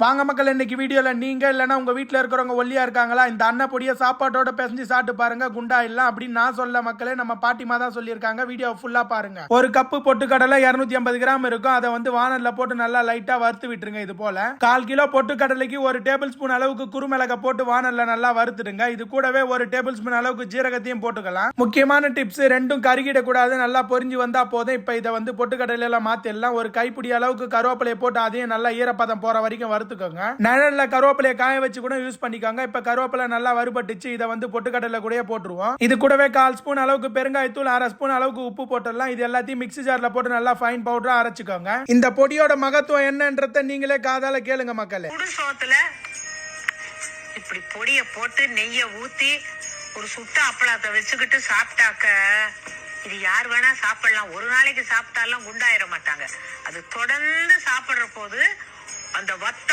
வாங்க மக்கள், இன்னைக்கு வீடியோல நீங்க இல்லனா உங்க வீட்ல இருக்கிறவங்க ஒல்லியா இருக்காங்களா, இந்த அன்ன பொடியை சாப்பாட்டோட பிசைஞ்சு சாப்பிட்டு பாருங்க, குண்டா இல்ல அப்படின்னு நான் சொல்ல மக்களே, நம்ம பாட்டிமா தான் சொல்லியிருக்காங்க. வீடியோ ஃபுல்லா பாருங்க. ஒரு கப்பு பொட்டுக்கடலை 250 கிராம் இருக்கும். அதை வந்து வானல்ல போட்டு நல்லா லைட்டா வறுத்து விட்டுருங்க. இது போல 1/4 கிலோ பொட்டுக்கடலைக்கு 1 டேபிள் ஸ்பூன் அளவுக்கு குறுமிளகை போட்டு வானல்ல நல்லா வறுத்துடுங்க. இது கூடவே 1 டேபிள் ஸ்பூன் அளவுக்கு ஜீரகத்தையும் போட்டுக்கலாம். முக்கியமான டிப்ஸ், ரெண்டும் கருகிடக்கூடாது, நல்லா பொரிஞ்சு வந்தா போதும். இப்ப இதை வந்து பொட்டுக்கடலையில மாத்திடலாம். ஒரு கைப்பிடி அளவுக்கு கருவேப்பிலையை போட்டு அதையும் நல்லா ஈரப்பதம் போற வரைக்கும் வறுத்துக்கோங்க. நிழல்ல கருவேப்பிலையை காய வச்சு கூட யூஸ் பண்ணிக்கோங்க. இப்ப கருவேப்பிலை நல்லா வறுபட்டுச்சு. இதை வந்து பொட்டுக்கடலை கூட போட்டுருவோம். இது கூடவே 1/4 ஸ்பூன் அளவுக்கு பெருங்காயத்தூள், 1/2 ஸ்பூன் அளவுக்கு உப்பு போட்டுடலாம். இது எல்லாத்தையும் மிக்ஸி ஜார்ல போட்டு நல்லா ஃபைன் பவுடரா அரைச்சுக்கோங்க. இந்த பொடியோட மகத்துவம் என்னன்றத நீங்களே காதால கேளுங்க மக்களே. இப்படி பொடியை போட்டு நெய்யை ஊத்தி ஒரு சுட்ட அப்பளத்தை வச்சுக்கிட்டு சாப்பிட்டாக்க இது யார் வேணா சாப்பிடலாம். ஒரு நாளைக்கு சாப்பிட்டாலும் குண்டாயிர மாட்டாங்க. அது தொடர்ந்து சாப்பிடுற போது அந்த வத்த